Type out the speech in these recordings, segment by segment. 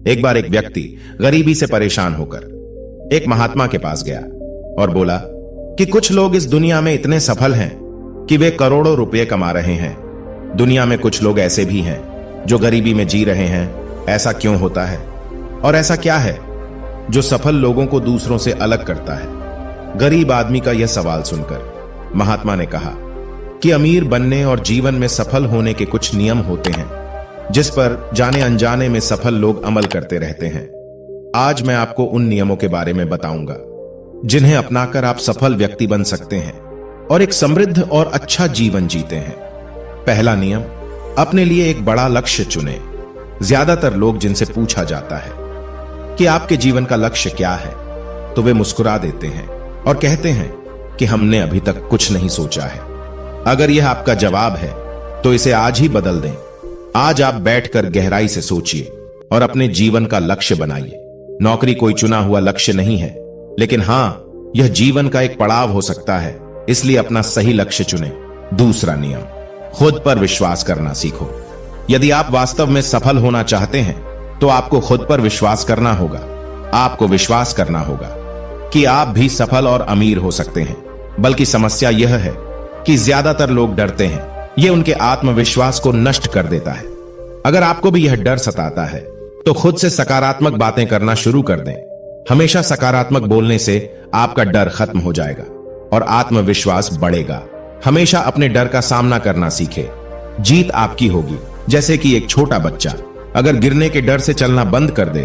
एक बार एक व्यक्ति गरीबी से परेशान होकर एक महात्मा के पास गया और बोला कि कुछ लोग इस दुनिया में इतने सफल हैं कि वे करोड़ों रुपए कमा रहे हैं। दुनिया में कुछ लोग ऐसे भी हैं जो गरीबी में जी रहे हैं। ऐसा क्यों होता है और ऐसा क्या है जो सफल लोगों को दूसरों से अलग करता है? गरीब आदमी का यह सवाल सुनकर महात्मा ने कहा कि अमीर बनने और जीवन में सफल होने के कुछ नियम होते हैं जिस पर जाने अनजाने में सफल लोग अमल करते रहते हैं। आज मैं आपको उन नियमों के बारे में बताऊंगा जिन्हें अपनाकर आप सफल व्यक्ति बन सकते हैं और एक समृद्ध और अच्छा जीवन जीते हैं। पहला नियम, अपने लिए एक बड़ा लक्ष्य चुनें। ज्यादातर लोग जिनसे पूछा जाता है कि आपके जीवन का लक्ष्य क्या है, तो वे मुस्कुरा देते हैं और कहते हैं कि हमने अभी तक कुछ नहीं सोचा है। अगर यह आपका जवाब है तो इसे आज ही बदल दें। आज आप बैठकर गहराई से सोचिए और अपने जीवन का लक्ष्य बनाइए। नौकरी कोई चुना हुआ लक्ष्य नहीं है, लेकिन हां, यह जीवन का एक पड़ाव हो सकता है, इसलिए अपना सही लक्ष्य चुनें। दूसरा नियम, खुद पर विश्वास करना सीखो। यदि आप वास्तव में सफल होना चाहते हैं तो आपको खुद पर विश्वास करना होगा। आपको विश्वास करना होगा कि आप भी सफल और अमीर हो सकते हैं। बल्कि समस्या यह है कि ज्यादातर लोग डरते हैं। यह उनके आत्मविश्वास को नष्ट कर देता है। अगर आपको भी यह डर सताता है तो खुद से सकारात्मक बातें करना शुरू कर दें। हमेशा सकारात्मक बोलने से आपका डर खत्म हो जाएगा और आत्मविश्वास बढ़ेगा। हमेशा अपने डर का सामना करना सीखें। जीत आपकी होगी। जैसे कि एक छोटा बच्चा अगर गिरने के डर से चलना बंद कर दे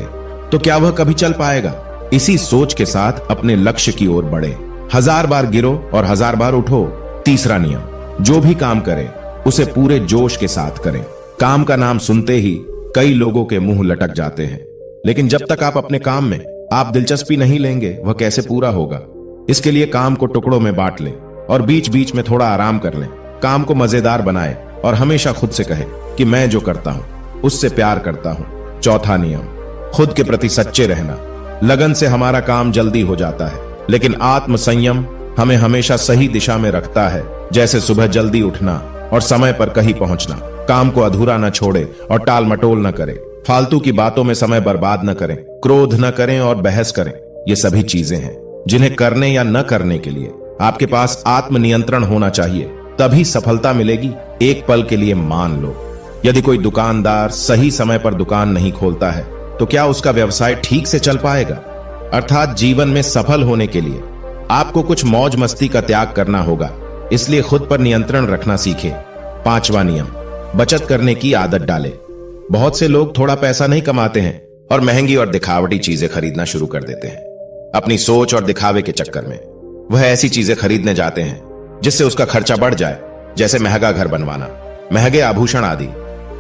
तो क्या वह कभी चल पाएगा? इसी सोच के साथ अपने लक्ष्य की ओर बढ़े। 1000 बार गिरो और 1000 बार उठो। तीसरा नियम, जो भी काम करें उसे पूरे जोश के साथ करें। काम का नाम सुनते ही कई लोगों के मुंह लटक जाते हैं, लेकिन जब तक आप अपने काम में आप दिलचस्पी नहीं लेंगे वह कैसे पूरा होगा? इसके लिए काम को टुकड़ों में बांट लें और बीच बीच में थोड़ा आराम कर लें। काम को मजेदार बनाएं और हमेशा खुद से कहें कि मैं जो करता हूं उससे प्यार करता हूं। चौथा नियम, खुद के प्रति सच्चे रहना। लगन से हमारा काम जल्दी हो जाता है, लेकिन आत्म संयम हमें हमेशा सही दिशा में रखता है। जैसे सुबह जल्दी उठना और समय पर कहीं पहुंचना। काम को अधूरा न छोड़े और टाल मटोल न करें। फालतू की बातों में समय बर्बाद न करें। क्रोध न करें और बहस करें। ये सभी चीजें हैं जिन्हें करने या न करने के लिए आपके पास आत्मनियंत्रण होना चाहिए, तभी सफलता मिलेगी। एक पल के लिए मान लो, यदि कोई दुकानदार सही समय पर दुकान नहीं खोलता है तो क्या उसका व्यवसाय ठीक से चल पाएगा? अर्थात जीवन में सफल होने के लिए आपको कुछ मौज मस्ती का त्याग करना होगा, इसलिए खुद पर नियंत्रण रखना सीखें। पांचवा नियम, बचत करने की आदत डालें। बहुत से लोग थोड़ा पैसा नहीं कमाते हैं और महंगी और दिखावटी चीजें खरीदना शुरू कर देते हैं। अपनी सोच और दिखावे के चक्कर में वह ऐसी चीजें खरीदने जाते हैं जिससे उसका खर्चा बढ़ जाए, जैसे महंगा घर बनवाना, महंगे आभूषण आदि।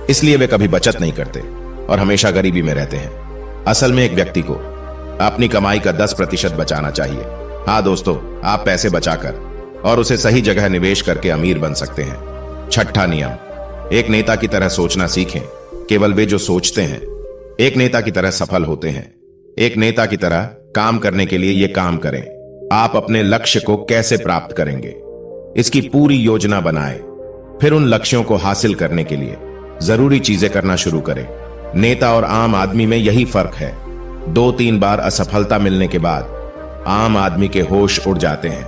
इसलिए वे कभी बचत नहीं करते और हमेशा गरीबी में रहते हैं। असल में एक व्यक्ति को अपनी कमाई का 10% बचाना चाहिए। हाँ दोस्तों, आप पैसे बचाकर और उसे सही जगह निवेश करके अमीर बन सकते हैं। छठा नियम, एक नेता की तरह सोचना सीखें। केवल वे जो सोचते हैं एक नेता की तरह सफल होते हैं। एक नेता की तरह काम करने के लिए ये काम करें। आप अपने लक्ष्य को कैसे प्राप्त करेंगे, इसकी पूरी योजना बनाएं। फिर उन लक्ष्यों को हासिल करने के लिए जरूरी चीजें करना शुरू करें। नेता और आम आदमी में यही फर्क है। 2-3 बार असफलता मिलने के बाद आम आदमी के होश उड़ जाते हैं,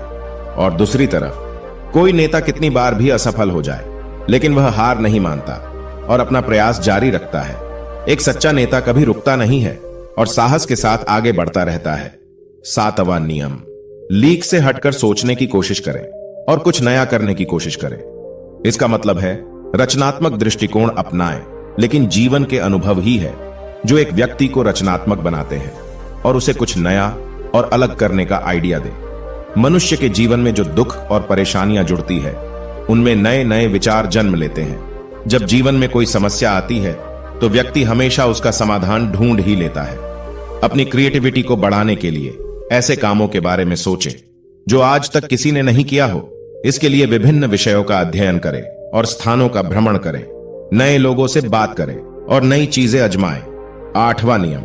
और दूसरी तरफ कोई नेता कितनी बार भी असफल हो जाए लेकिन वह हार नहीं मानता और अपना प्रयास जारी रखता है। एक सच्चा नेता कभी रुकता नहीं है और साहस के साथ आगे बढ़ता रहता है। 7वां नियम, लीक से हटकर सोचने की कोशिश करें और कुछ नया करने की कोशिश करें। इसका मतलब है रचनात्मक दृष्टिकोण अपनाएं, लेकिन जीवन के अनुभव ही है जो एक व्यक्ति को रचनात्मक बनाते हैं और उसे कुछ नया और अलग करने का आइडिया दे। मनुष्य के जीवन में जो दुख और परेशानियां जुड़ती है उनमें नए नए विचार जन्म लेते हैं। जब जीवन में कोई समस्या आती है तो व्यक्ति हमेशा उसका समाधान ढूंढ ही लेता है। अपनी क्रिएटिविटी को बढ़ाने के लिए ऐसे कामों के बारे में सोचें जो आज तक किसी ने नहीं किया हो। इसके लिए विभिन्न विषयों का अध्ययन करें और स्थानों का भ्रमण करें। नए लोगों से बात करें और नई चीजें आजमाएं। 8वां नियम,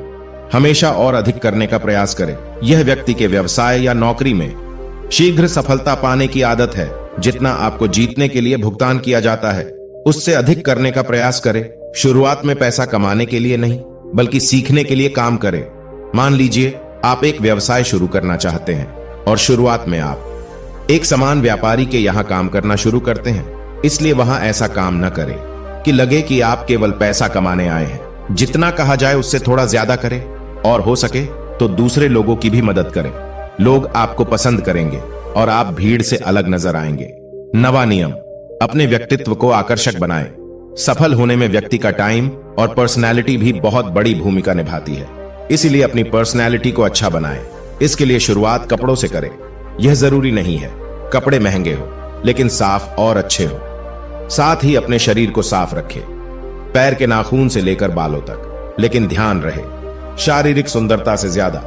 हमेशा और अधिक करने का प्रयास करें। यह व्यक्ति के व्यवसाय या नौकरी में शीघ्र सफलता पाने की आदत है। जितना आपको जीतने के लिए भुगतान किया जाता है उससे अधिक करने का प्रयास करें। शुरुआत में पैसा कमाने के लिए नहीं, बल्कि सीखने के लिए काम करें। मान लीजिए आप एक व्यवसाय शुरू करना चाहते हैं और शुरुआत में आप एक सामान व्यापारी के यहां काम करना शुरू करते हैं, इसलिए वहां ऐसा काम न करें कि लगे कि आप केवल पैसा कमाने आए हैं। जितना कहा जाए उससे थोड़ा ज्यादा करें और हो सके तो दूसरे लोगों की भी मदद करें। लोग आपको पसंद करेंगे और आप भीड़ से अलग नजर आएंगे। नवा नियम, अपने व्यक्तित्व को आकर्षक बनाएं। सफल होने में व्यक्ति का टाइम और पर्सनैलिटी भी बहुत बड़ी भूमिका निभाती है, इसीलिए अपनी पर्सनैलिटी को अच्छा बनाएं। इसके लिए शुरुआत कपड़ों से करें। यह जरूरी नहीं है कपड़े महंगे हो, लेकिन साफ और अच्छे हो। साथ ही अपने शरीर को साफ रखें, पैर के नाखून से लेकर बालों तक। लेकिन ध्यान रहे, शारीरिक सुंदरता से ज्यादा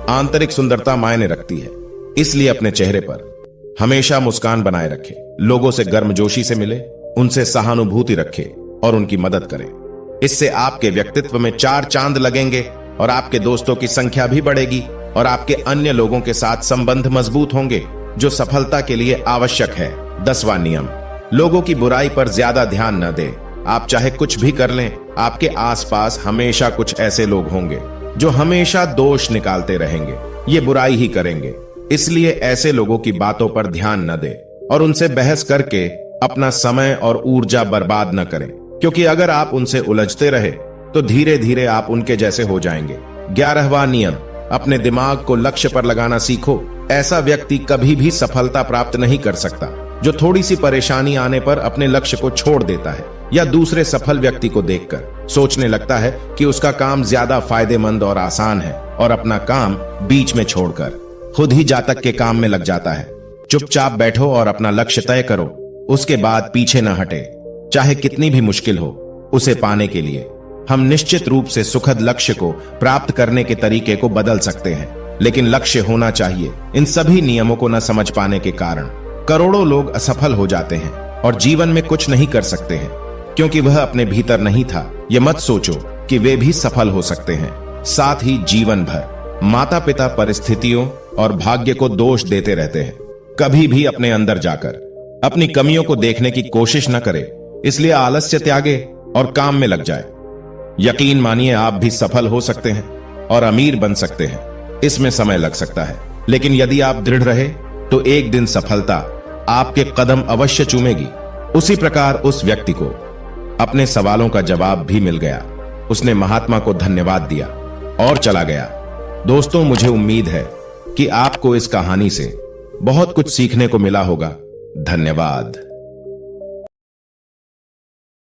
आंतरिक सुंदरता मायने रखती है, इसलिए अपने चेहरे पर हमेशा मुस्कान बनाए रखें। लोगों से गर्मजोशी से मिले, उनसे सहानुभूति रखें और उनकी मदद करें। इससे आपके व्यक्तित्व में 4 चांद लगेंगे और आपके दोस्तों की संख्या भी बढ़ेगी और आपके अन्य लोगों के साथ संबंध मजबूत होंगे, जो सफलता के लिए आवश्यक है। 10वां नियम, लोगों की बुराई पर ज्यादा ध्यान न दें। आप चाहे कुछ भी कर लें, आपके आसपास हमेशा कुछ ऐसे लोग होंगे जो हमेशा दोष निकालते रहेंगे, ये बुराई ही करेंगे। इसलिए ऐसे लोगों की बातों पर ध्यान न दें और उनसे बहस करके अपना समय और ऊर्जा बर्बाद न करें, क्योंकि अगर आप उनसे उलझते रहे तो धीरे धीरे आप उनके जैसे हो जाएंगे। 11वां नियम, अपने दिमाग को लक्ष्य पर लगाना सीखो। ऐसा व्यक्ति कभी भी सफलता प्राप्त नहीं कर सकता जो थोड़ी सी परेशानी आने पर अपने लक्ष्य को छोड़ देता है या दूसरे सफल व्यक्ति को देखकर सोचने लगता है कि उसका काम ज्यादा फायदेमंद और आसान है और अपना काम बीच में छोड़कर खुद ही जातक के काम में लग जाता है। चुपचाप बैठो और अपना लक्ष्य तय करो, उसके बाद पीछे न हटे, चाहे कितनी भी मुश्किल हो। उसे पाने के लिए हम निश्चित रूप से सुखद लक्ष्य को प्राप्त करने के तरीके को बदल सकते हैं, लेकिन लक्ष्य होना चाहिए। इन सभी नियमों को न समझ पाने के कारण करोड़ों लोग असफल हो जाते हैं और जीवन में कुछ नहीं कर सकते हैं, क्योंकि वह अपने भीतर नहीं था। यह मत सोचो कि वे भी सफल हो सकते हैं। साथ ही जीवन भर माता पिता परिस्थितियों और भाग्य को दोष देते रहते हैं। कभी भी अपने अंदर जाकर अपनी कमियों को देखने की कोशिश न करें, इसलिए आलस्य त्यागे और काम में लग जाए। यकीन मानिए, आप भी सफल हो सकते हैं और अमीर बन सकते हैं। इसमें समय लग सकता है, लेकिन यदि आप दृढ़ रहे तो एक दिन सफलता आपके कदम अवश्य चूमेगी। उसी प्रकार उस व्यक्ति को अपने सवालों का जवाब भी मिल गया। उसने महात्मा को धन्यवाद दिया और चला गया। दोस्तों, मुझे उम्मीद है कि आपको इस कहानी से बहुत कुछ सीखने को मिला होगा। धन्यवाद।